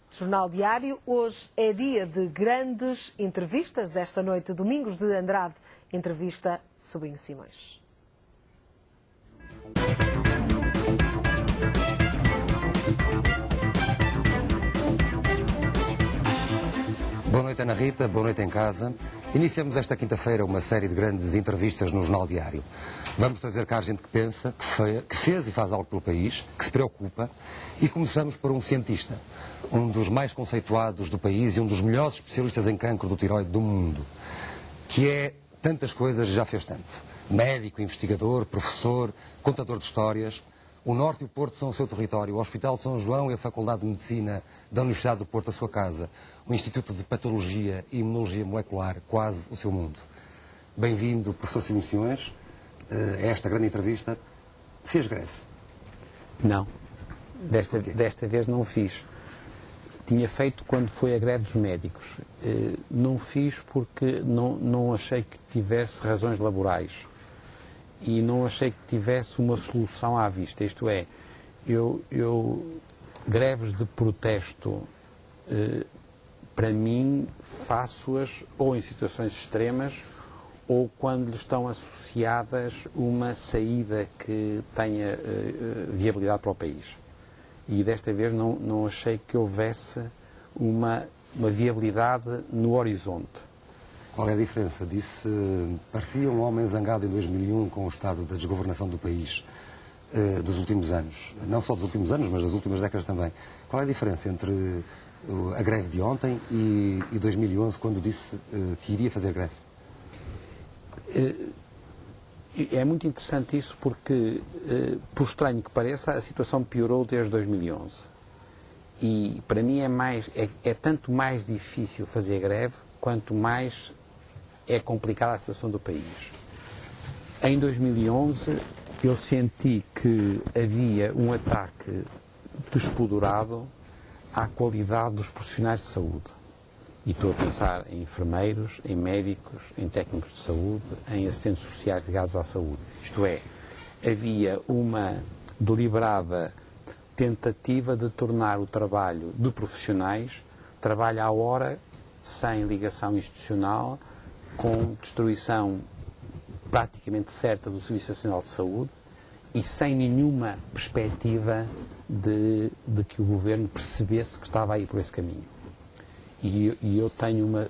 Jornal Diário, hoje é dia de grandes entrevistas. Esta noite, Domingos de Andrade entrevista Sobrinho Simões. Boa noite, Ana Rita, boa noite em casa. Iniciamos esta quinta-feira uma série de grandes entrevistas no Jornal Diário. Vamos trazer cá gente que pensa, que fez e faz algo pelo país, que se preocupa, e começamos por um cientista, um dos mais conceituados do país e um dos melhores especialistas em cancro do tiroide do mundo, que é tantas coisas e já fez tanto. Médico, investigador, professor, contador de histórias. O Norte e o Porto são o seu território, o Hospital de São João e a Faculdade de Medicina da Universidade do Porto a sua casa, o Instituto de Patologia e Imunologia Molecular, quase o seu mundo. Bem-vindo, professor Sobrinho Simões, a esta grande entrevista. Fez greve? Não, desta vez não fiz. Tinha feito quando foi a greve dos médicos. Não fiz porque não achei que tivesse razões laborais. E não achei que tivesse uma solução à vista. Isto é, greves de protesto, para mim, faço-as ou em situações extremas ou quando lhes estão associadas uma saída que tenha viabilidade para o país. E desta vez não achei que houvesse uma viabilidade no horizonte. Qual é a diferença? Disse, parecia um homem zangado em 2001 com o estado da desgovernação do país dos últimos anos. Não só dos últimos anos, mas das últimas décadas também. Qual é a diferença entre a greve de ontem e 2011, quando disse que iria fazer greve? É muito interessante isso porque, por estranho que pareça, a situação piorou desde 2011. E para mim é tanto mais difícil fazer greve quanto mais é complicada a situação do país. Em 2011 eu senti que havia um ataque despodurado à qualidade dos profissionais de saúde. E estou a pensar em enfermeiros, em médicos, em técnicos de saúde, em assistentes sociais ligados à saúde. Isto é, havia uma deliberada tentativa de tornar o trabalho de profissionais trabalho à hora, sem ligação institucional, com destruição praticamente certa do Serviço Nacional de Saúde e sem nenhuma perspectiva de que o Governo percebesse que estava a ir por esse caminho. E eu tenho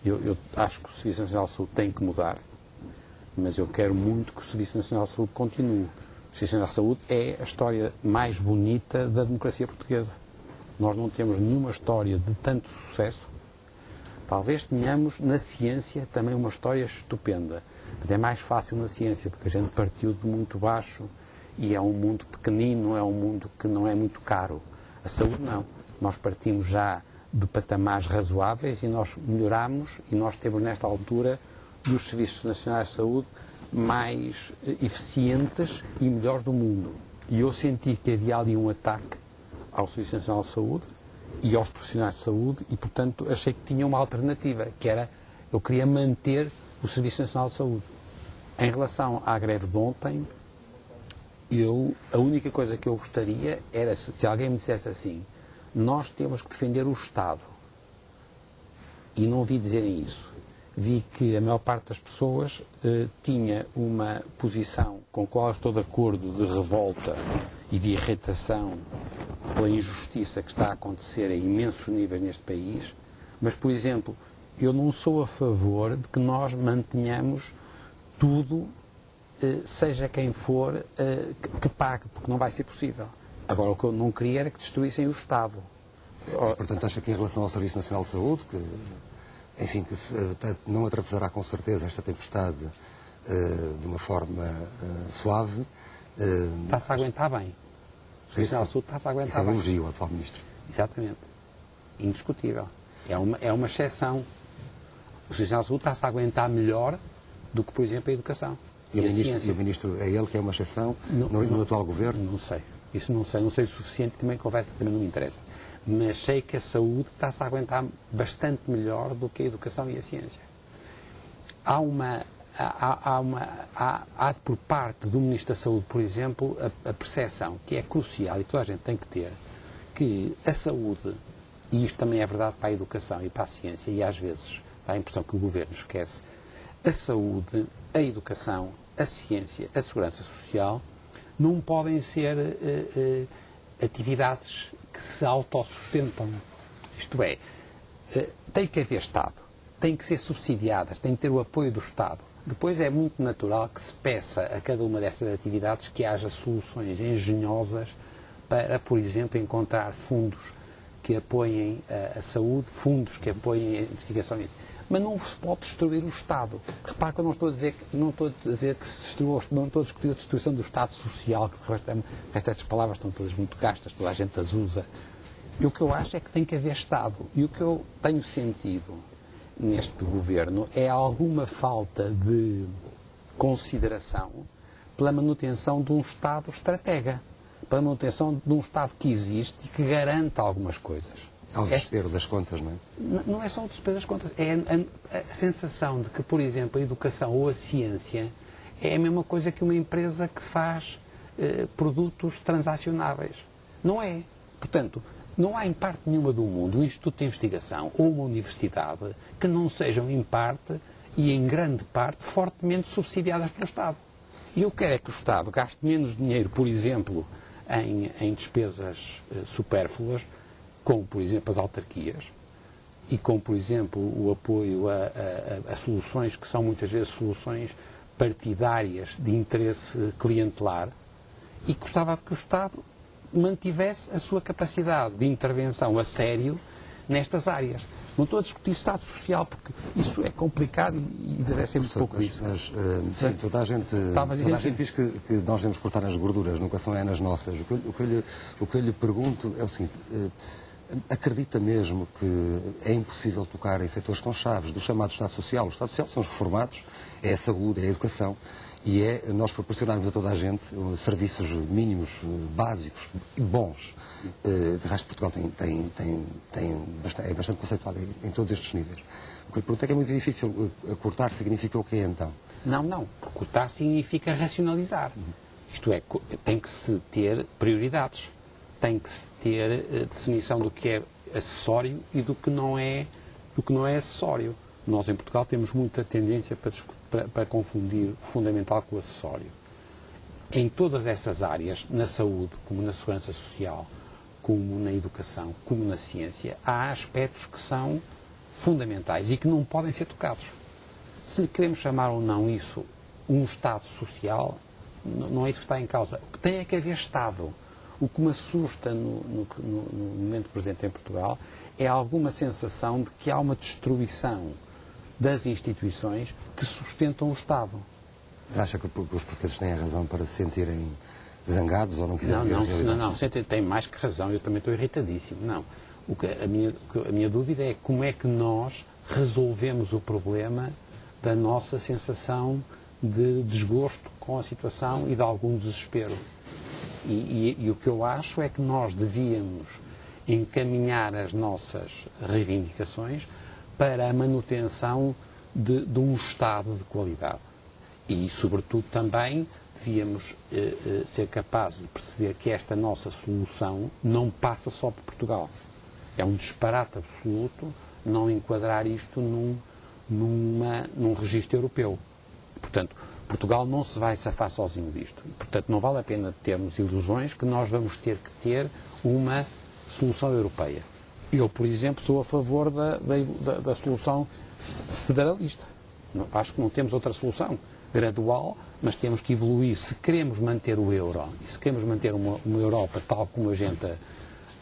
eu acho que o Serviço Nacional de Saúde tem que mudar, mas eu quero muito que o Serviço Nacional de Saúde continue. O Serviço Nacional de Saúde é a história mais bonita da democracia portuguesa. Nós não temos nenhuma história de tanto sucesso. Talvez tenhamos na ciência também uma história estupenda, mas é mais fácil na ciência, porque a gente partiu de muito baixo e é um mundo pequenino, é um mundo que não é muito caro. A saúde não. Nós partimos já de patamares razoáveis e nós melhoramos e nós temos nesta altura dos Serviços Nacionais de Saúde mais eficientes e melhores do mundo. E eu senti que havia ali um ataque ao Serviço Nacional de Saúde e aos profissionais de saúde e, portanto, achei que tinha uma alternativa, que era, eu queria manter o Serviço Nacional de Saúde. Em relação à greve de ontem, a única coisa que eu gostaria era, se alguém me dissesse assim, nós temos que defender o Estado. E não vi dizerem isso. Vi que a maior parte das pessoas tinha uma posição com a qual estou de acordo de revolta e de irritação pela injustiça que está a acontecer a imensos níveis neste país, mas, por exemplo, eu não sou a favor de que nós mantenhamos tudo, seja quem for, que pague, porque não vai ser possível. Agora, o que eu não queria era que destruíssem o Estado. Mas, portanto, acha que em relação ao Serviço Nacional de Saúde, que não atravessará com certeza esta tempestade de uma forma suave... Está-se a aguentar bem. O Serviço Nacional de Saúde está-se a aguentar bem. Isso é um elogio ao atual Ministro. Exatamente. Indiscutível. É uma exceção. O Serviço Nacional de Saúde está-se a aguentar melhor do que, por exemplo, a educação. E o Ministro é ele que é uma exceção no atual Governo? Não sei. Isso não sei. Não sei o suficiente, também conversa, também não me interessa. Mas sei que a saúde está-se a aguentar bastante melhor do que a educação e a ciência. Há por parte do Ministro da Saúde, por exemplo, a percepção que é crucial e que toda a gente tem que ter, que a saúde e isto também é verdade para a educação e para a ciência, e às vezes dá a impressão que o Governo esquece, a saúde, a educação, a ciência, a segurança social não podem ser atividades que se autossustentam. Isto é, tem que haver Estado, tem que ser subsidiadas, tem que ter o apoio do Estado. Depois é muito natural que se peça a cada uma destas atividades que haja soluções engenhosas para, por exemplo, encontrar fundos que apoiem a saúde, fundos que apoiem a investigação. Mas não se pode destruir o Estado. Repare que eu não estou a dizer que se destrua, não estou a discutir a destruição do Estado social, que estas palavras estão todas muito gastas, toda a gente as usa. E o que eu acho é que tem que haver Estado. E o que eu tenho sentido neste governo é alguma falta de consideração pela manutenção de um Estado estratega, pela manutenção de um Estado que existe e que garanta algumas coisas. Ao desespero das contas, não é? Não é só o desespero das contas, é a sensação de que, por exemplo, a educação ou a ciência é a mesma coisa que uma empresa que faz produtos transacionáveis. Não é. Portanto, não há em parte nenhuma do mundo um instituto de investigação ou uma universidade que não sejam em parte e em grande parte fortemente subsidiadas pelo Estado. E eu quero é que o Estado gaste menos dinheiro, por exemplo, em despesas supérfluas, como, por exemplo, as autarquias, e como, por exemplo, o apoio a soluções que são muitas vezes soluções partidárias de interesse clientelar, e gostava que o Estado mantivesse a sua capacidade de intervenção a sério nestas áreas. Não estou a discutir Estado Social, porque isso é complicado e deve ser muito pouco isso. Mas sim, toda a gente diz que nós devemos cortar nas gorduras, nunca são nas nossas. O que eu lhe pergunto é o seguinte, acredita mesmo que é impossível tocar em setores tão chaves do chamado Estado Social? O Estado Social são os reformados, é a saúde, é a educação, e é nós proporcionarmos a toda a gente serviços mínimos, básicos, bons. De resto, Portugal é bastante conceituado em todos estes níveis. O que eu lhe pergunto é que é muito difícil. Cortar significa o quê, então? Não. Cortar significa racionalizar. Isto é, tem que se ter prioridades. Tem que se ter definição do que é acessório e do que não é acessório. Nós, em Portugal, temos muita tendência para confundir o fundamental com o acessório. Em todas essas áreas, na saúde, como na segurança social, como na educação, como na ciência, há aspectos que são fundamentais e que não podem ser tocados. Se lhe queremos chamar ou não isso um Estado social, não é isso que está em causa. O que tem é que haver Estado. O que me assusta no momento presente em Portugal é alguma sensação de que há uma destruição das instituições que sustentam o Estado. Acha que os portugueses têm a razão para se sentirem zangados ou não quiserem ver a realidade? Não, tem mais que razão, eu também estou irritadíssimo. Não. A minha dúvida é como é que nós resolvemos o problema da nossa sensação de desgosto com a situação e de algum desespero. E o que eu acho é que nós devíamos encaminhar as nossas reivindicações para a manutenção de um Estado de qualidade. E, sobretudo, também devíamos ser capazes de perceber que esta nossa solução não passa só por Portugal. É um disparate absoluto não enquadrar isto num registro europeu. Portanto, Portugal não se vai safar sozinho disto. Portanto, não vale a pena termos ilusões que nós vamos ter que ter uma solução europeia. Eu, por exemplo, sou a favor da solução federalista. Acho que não temos outra solução. Gradual, mas temos que evoluir. Se queremos manter o euro e se queremos manter uma Europa tal como a gente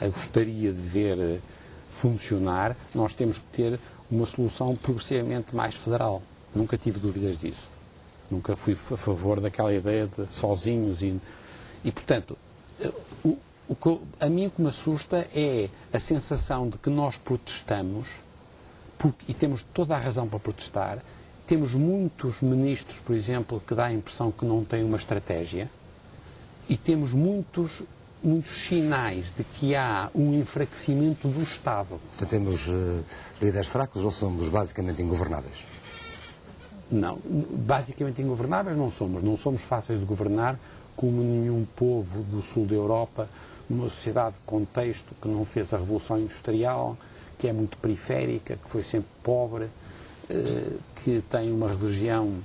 gostaria de ver funcionar, nós temos que ter uma solução progressivamente mais federal. Nunca tive dúvidas disso. Nunca fui a favor daquela ideia de sozinhos e portanto, a mim o que me assusta é a sensação de que nós protestamos, e temos toda a razão para protestar. Temos muitos ministros, por exemplo, que dá a impressão que não têm uma estratégia, e temos muitos sinais de que há um enfraquecimento do Estado. Então temos líderes fracos ou somos basicamente ingovernáveis? Não, basicamente ingovernáveis não somos. Não somos fáceis de governar como nenhum povo do sul da Europa, numa sociedade de contexto que não fez a Revolução Industrial, que é muito periférica, que foi sempre pobre, que tem uma religião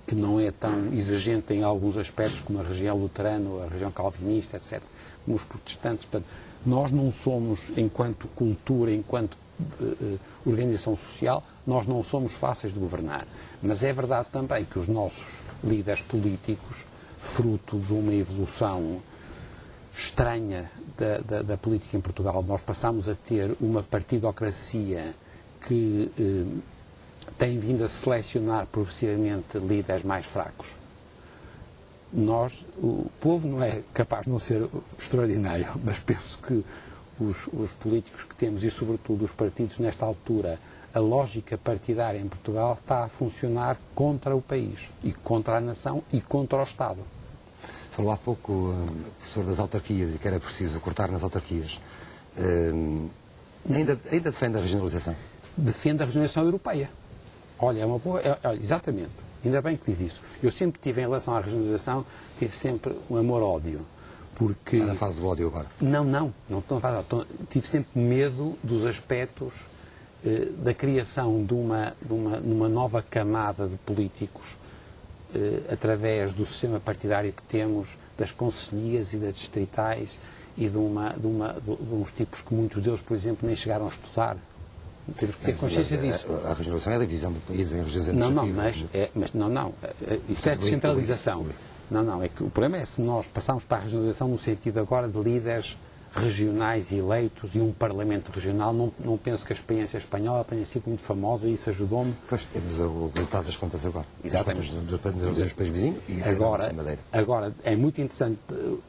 que não é tão exigente em alguns aspectos como a religião luterana ou a religião calvinista, etc., como os protestantes. Portanto, nós não somos, enquanto cultura, enquanto organização social, nós não somos fáceis de governar. Mas é verdade também que os nossos líderes políticos, fruto de uma evolução estranha da política em Portugal, nós passamos a ter uma partidocracia que tem vindo a selecionar progressivamente líderes mais fracos. O povo não é capaz de não ser extraordinário, mas penso que os políticos que temos e, sobretudo, os partidos nesta altura, a lógica partidária em Portugal está a funcionar contra o país, e contra a nação e contra o Estado. Falou há pouco, professor, das autarquias e que era preciso cortar nas autarquias. Ainda defende a regionalização? Defende a regionalização europeia. Olha, é uma boa... exatamente. Ainda bem que diz isso. Eu sempre tive, em relação à regionalização, tive sempre um amor-ódio. Porque... Está na fase do ódio agora? Não estou na fase do ódio. Tive sempre medo dos aspectos da criação de uma nova camada de políticos através do sistema partidário que temos, das concelhias e das distritais e de uns tipos que muitos deles, por exemplo, nem chegaram a estudar. Temos que ter consciência disso. A regionalização é a divisão do país em regiões isso é descentralização. É que o problema é se nós passarmos para a regionalização no sentido agora de líderes regionais eleitos e um parlamento regional. Não penso que a experiência espanhola tenha sido muito famosa e isso ajudou-me. Pois, temos o resultado das contas agora. Exatamente. Dos países vizinhos e agora, da Madeira. Agora, é muito interessante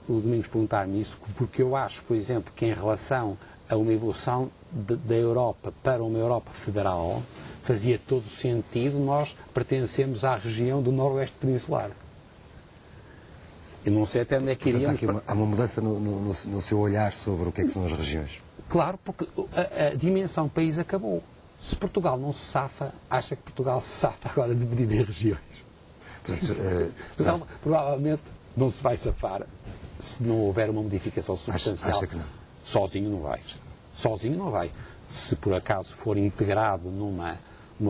o Domingos perguntar-me isso, porque eu acho, por exemplo, que em relação a uma evolução da Europa para uma Europa federal, fazia todo o sentido nós pertencermos à região do Noroeste Peninsular. Eu não sei até onde é que iríamos... Há uma mudança no seu olhar sobre o que é que são as regiões. Claro, porque a dimensão país acabou. Se Portugal não se safa, acha que Portugal se safa agora de dividir em regiões. Portugal provavelmente não se vai safar se não houver uma modificação substancial. Acha que não? Sozinho não vai. Sozinho não vai. Se por acaso for integrado numa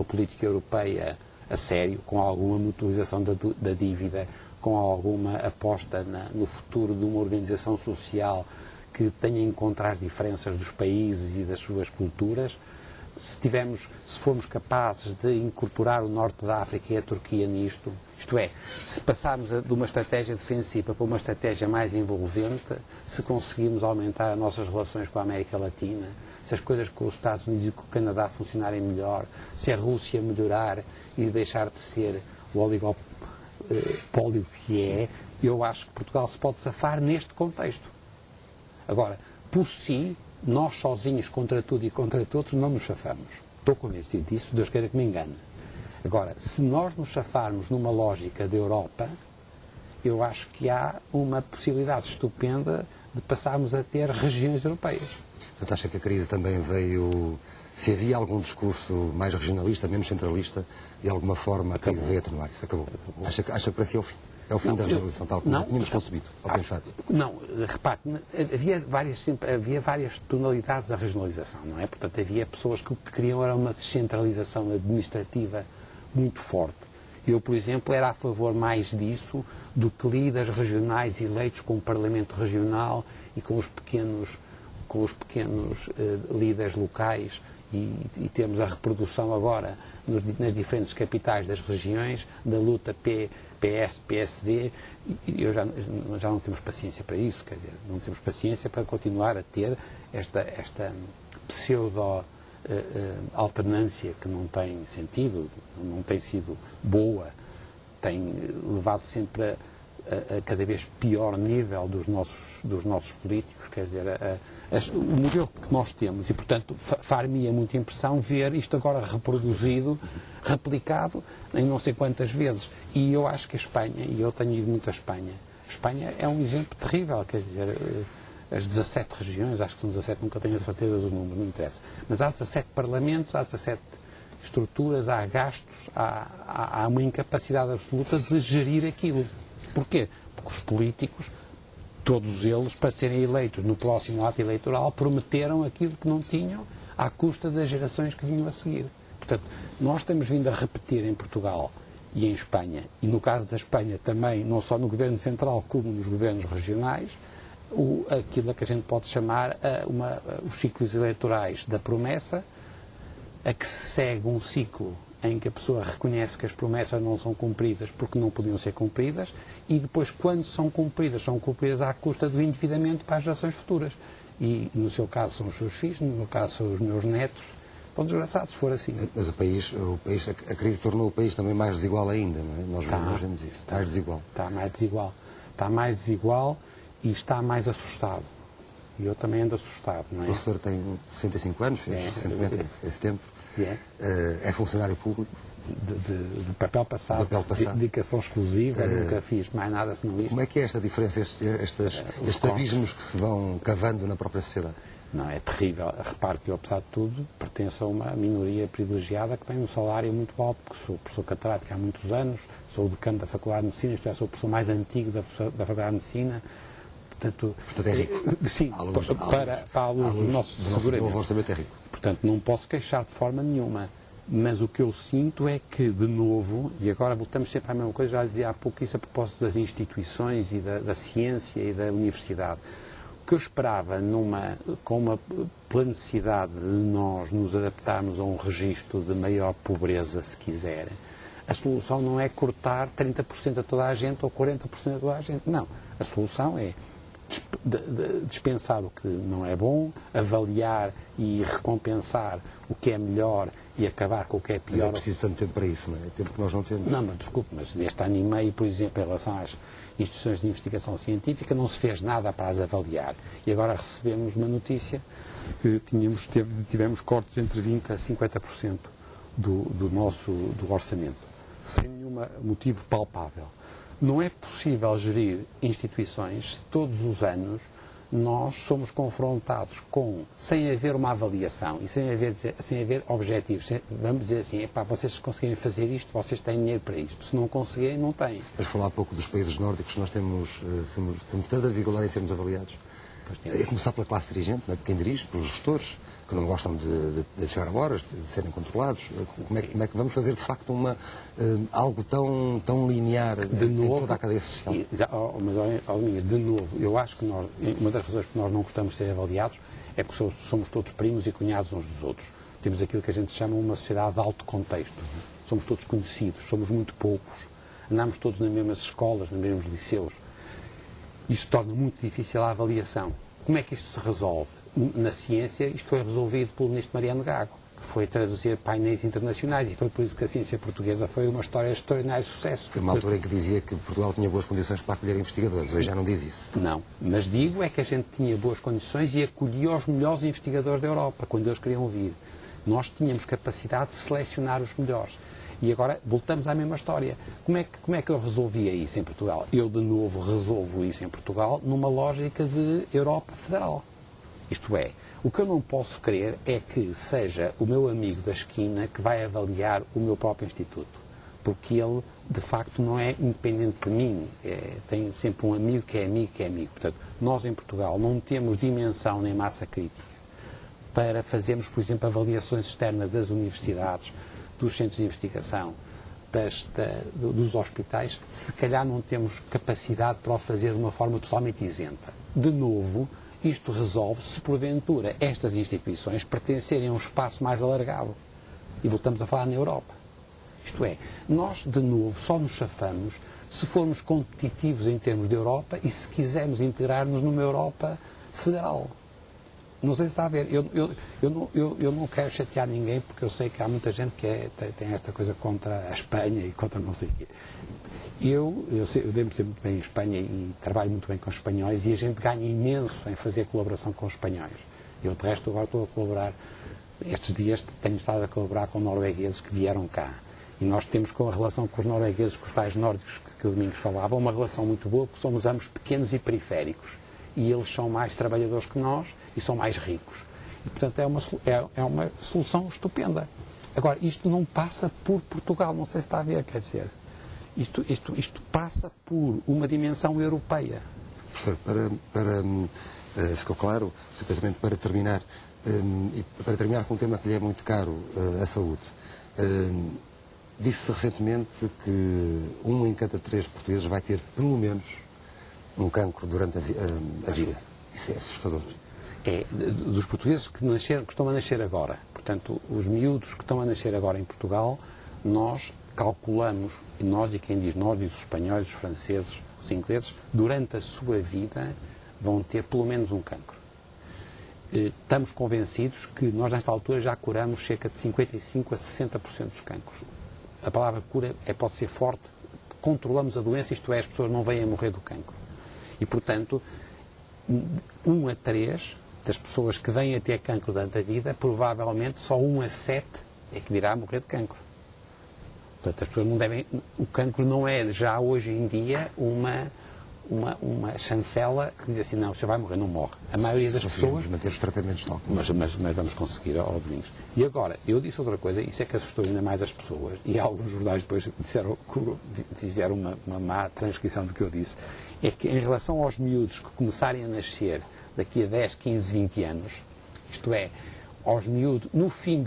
política europeia a sério, com alguma mutualização da dívida, com alguma aposta no futuro de uma organização social que tenha em conta as diferenças dos países e das suas culturas, se formos capazes de incorporar o Norte da África e a Turquia nisto, isto é, se passarmos de uma estratégia defensiva para uma estratégia mais envolvente, se conseguirmos aumentar as nossas relações com a América Latina, se as coisas com os Estados Unidos e com o Canadá funcionarem melhor, se a Rússia melhorar e deixar de ser o oligopólio que é, eu acho que Portugal se pode safar neste contexto. Agora, por si, nós sozinhos contra tudo e contra todos não nos safamos. Estou convencido disso, Deus queira que me engane. Agora, se nós nos safarmos numa lógica da Europa, eu acho que há uma possibilidade estupenda de passarmos a ter regiões europeias. Portanto, acha que a crise também veio... Se havia algum discurso mais regionalista, menos centralista, de alguma forma a crise veio atenuar. Isso acabou. Acha que para si é o fim? É o fim da regionalização, tal como tínhamos concebido, ao pensar? Não, repare, havia várias tonalidades da regionalização, não é? Portanto, havia pessoas que o que queriam era uma descentralização administrativa muito forte. Eu, por exemplo, era a favor mais disso do que líderes regionais eleitos com o Parlamento Regional e com os pequenos líderes locais e temos a reprodução agora nas diferentes capitais das regiões da luta PS, PSD, e já não temos paciência para isso, quer dizer, não temos paciência para continuar a ter esta pseudo-alternância que não tem sentido, não tem sido boa, tem levado sempre a cada vez pior nível dos nossos políticos, quer dizer, o modelo que nós temos, e portanto far-me muita impressão ver isto agora reproduzido, replicado em não sei quantas vezes. E eu acho que a Espanha, e eu tenho ido muito à Espanha, a Espanha é um exemplo terrível, quer dizer, as 17 regiões, acho que são 17, nunca tenho a certeza dos números, não interessa, mas há 17 parlamentos, há 17 estruturas, há gastos, há uma incapacidade absoluta de gerir aquilo. Porquê? Porque os políticos todos eles, para serem eleitos no próximo ato eleitoral, prometeram aquilo que não tinham à custa das gerações que vinham a seguir. Portanto, nós temos vindo a repetir em Portugal e em Espanha, e no caso da Espanha também, não só no governo central como nos governos regionais, aquilo que a gente pode chamar os ciclos eleitorais da promessa, a que se segue um ciclo em que a pessoa reconhece que as promessas não são cumpridas porque não podiam ser cumpridas, e depois, quando são cumpridas à custa do endividamento para as gerações futuras. E, no seu caso, são os seus filhos, no meu caso, são os meus netos. Estão desgraçados, se for assim. Mas a crise tornou o país também mais desigual ainda, não é? Nós vemos isso. Mais desigual. Está mais desigual. Está mais desigual e está mais assustado. E eu também ando assustado, não é? O professor tem 65 anos, fez recentemente esse tempo. É funcionário público. De papel passado, de dedicação exclusiva, nunca fiz mais nada senão isto. Como é que é esta diferença, estes abismos que se vão cavando na própria sociedade? Não, é terrível. Repare que eu, apesar de tudo, pertenço a uma minoria privilegiada que tem um salário muito alto, porque sou professor catedrático há muitos anos, sou o decano da Faculdade de Medicina, isto é, sou o professor mais antigo da Faculdade de Medicina. Portanto, é rico. Sim, para a luz do nosso seguramente. Orçamento é rico. Portanto, não posso queixar de forma nenhuma. Mas o que eu sinto é que, de novo, e agora voltamos sempre à mesma coisa, já lhe dizia há pouco isso a propósito das instituições e da ciência e da universidade. O que eu esperava, com uma planicidade de nós nos adaptarmos a um registro de maior pobreza, se quiser, a solução não é cortar 30% a toda a gente ou 40% a toda a gente. Não. A solução é dispensar o que não é bom, avaliar e recompensar o que é melhor e acabar com o que é pior. Mas é preciso tanto tempo para isso, não é? Tempo que nós não temos. Não, mas desculpe, mas neste ano e meio, por exemplo, em relação às instituições de investigação científica, não se fez nada para as avaliar. E agora recebemos uma notícia que tivemos cortes entre 20% a 50% do orçamento, sem nenhum motivo palpável. Não é possível gerir instituições se todos os anos nós somos confrontados sem haver uma avaliação e sem haver objetivos. Vamos dizer assim, vocês se conseguirem fazer isto, vocês têm dinheiro para isto. Se não conseguirem, não têm. Mas falar um pouco dos países nórdicos, nós temos tanta dificuldade em sermos avaliados. É começar pela classe dirigente, não é? Quem dirige, pelos gestores, que não gostam de chegar a horas, de serem controlados. Como é que vamos fazer, de facto, algo tão linear em toda a cadeia social? Mas, de novo, eu acho que uma das razões que nós não gostamos de ser avaliados é porque somos todos primos e cunhados uns dos outros. Temos aquilo que a gente chama uma sociedade de alto contexto. Somos todos conhecidos, somos muito poucos, andamos todos nas mesmas escolas, nos mesmos liceus. Isto torna muito difícil a avaliação. Como é que isto se resolve? Na ciência, isto foi resolvido pelo ministro Mariano Gago, que foi traduzir painéis internacionais, e foi por isso que a ciência portuguesa foi uma história de extraordinário sucesso. Foi uma altura em que dizia que Portugal tinha boas condições para acolher investigadores, hoje já não diz isso. Não, mas digo é que a gente tinha boas condições e acolhia os melhores investigadores da Europa, quando eles queriam vir. Nós tínhamos capacidade de selecionar os melhores. E agora voltamos à mesma história. Como é que eu resolvia isso em Portugal? Eu, de novo, resolvo isso em Portugal numa lógica de Europa federal. Isto é, o que eu não posso crer é que seja o meu amigo da esquina que vai avaliar o meu próprio instituto. Porque ele, de facto, não é independente de mim. Tem sempre um amigo que é amigo que é amigo. Portanto, nós em Portugal não temos dimensão nem massa crítica para fazermos, por exemplo, avaliações externas das universidades, dos centros de investigação, dos hospitais. Se calhar não temos capacidade para o fazer de uma forma totalmente isenta. De novo, isto resolve-se se, porventura, estas instituições pertencerem a um espaço mais alargado. E voltamos a falar na Europa. Isto é, nós, de novo, só nos chafamos se formos competitivos em termos de Europa e se quisermos integrar-nos numa Europa federal. Não sei se está a ver. Eu não quero chatear ninguém, porque eu sei que há muita gente que tem esta coisa contra a Espanha e contra não sei o quê. Eu dei-me sempre muito bem em Espanha e trabalho muito bem com os espanhóis e a gente ganha imenso em fazer colaboração com os espanhóis. Eu, de resto, agora estou a colaborar, estes dias tenho estado a colaborar com noruegueses que vieram cá. E nós temos com a relação com os noruegueses, com os tais nórdicos que o Domingos falava, uma relação muito boa, porque somos ambos pequenos e periféricos. E eles são mais trabalhadores que nós e são mais ricos. E, portanto, é uma solução estupenda. Agora, isto não passa por Portugal, não sei se está a ver, quer dizer. Isto passa por uma dimensão europeia. Professor, ficou claro, o seu pensamento para terminar, e para terminar com um tema que lhe é muito caro, a saúde. Disse recentemente que 1 em cada 3 portugueses vai ter, pelo menos, um cancro durante a vida. Isso é assustador. É, dos portugueses que estão a nascer agora. Portanto, os miúdos que estão a nascer agora em Portugal, nós calculamos, e nós, e quem diz nós, diz os espanhóis, os franceses, os ingleses, durante a sua vida vão ter pelo menos um cancro. Estamos convencidos que nós, nesta altura, já curamos cerca de 55% a 60% dos cancros. A palavra cura pode ser forte, controlamos a doença, isto é, as pessoas não vêm a morrer do cancro. E, portanto, 1 a 3 das pessoas que vêm a ter cancro durante a vida, provavelmente só 1 a 7 é que virá a morrer de cancro. Portanto, as pessoas não devem... O cancro não é, já hoje em dia, uma chancela que diz assim, não, você vai morrer, não morre. A maioria das pessoas... manter os tratamentos tal. Mas vamos conseguir, ao Domingos. E agora, eu disse outra coisa, isso é que assustou ainda mais as pessoas, e alguns jornais depois fizeram uma má transcrição do que eu disse, é que em relação aos miúdos que começarem a nascer daqui a 10, 15, 20 anos, isto é, aos miúdos, no fim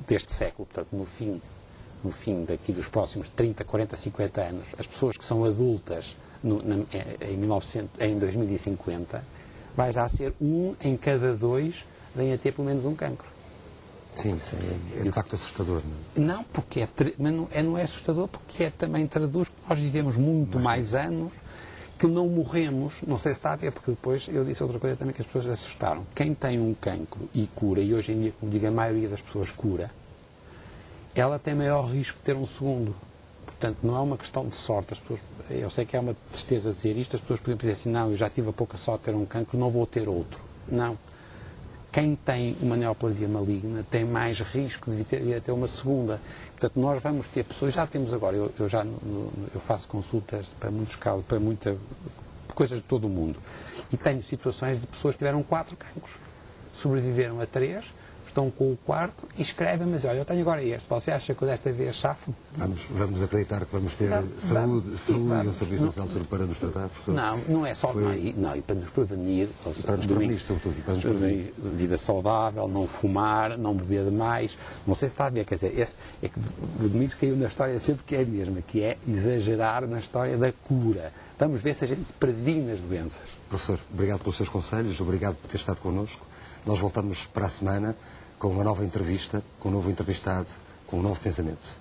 deste século, portanto, no fim daqui dos próximos 30, 40, 50 anos, as pessoas que são adultas em 2050, vai já ser 1 em cada 2 vem a ter pelo menos um cancro. Sim, isso é de facto assustador. Não, porque não é assustador, porque também traduz que nós vivemos muito mais anos, que não morremos, não sei se está a ver, porque depois eu disse outra coisa também que as pessoas assustaram. Quem tem um cancro e cura, e hoje em dia, como digo, a maioria das pessoas cura, ela tem maior risco de ter um segundo. Portanto, não é uma questão de sorte. As pessoas, eu sei que é uma tristeza dizer isto, as pessoas podem dizer assim, não, eu já tive a pouca sorte de ter um cancro, não vou ter outro. Não. Quem tem uma neoplasia maligna tem mais risco de vir a ter uma segunda. Portanto, nós vamos ter pessoas, já temos agora, eu faço consultas para muitos casos, para coisas de todo o mundo, e tenho situações de pessoas que tiveram 4 cancros, sobreviveram a 3, estão com o 4 e escrevem, mas olha, eu tenho agora este, você acha que eu desta vez safo? Vamos acreditar que vamos ter saúde e um serviço nacional de saúde para nos tratar, professor? Não é só e para nos prevenir, para nos prevenir, sobretudo, para nos prevenir. Vida saudável, não fumar, não beber demais, não sei se está a ver, quer dizer, é que o Domingos caiu na história sempre que é a mesma, que é exagerar na história da cura. Vamos ver se a gente previne as doenças. Professor, obrigado pelos seus conselhos, obrigado por ter estado connosco. Nós voltamos para a semana com uma nova entrevista, com um novo entrevistado, com um novo pensamento.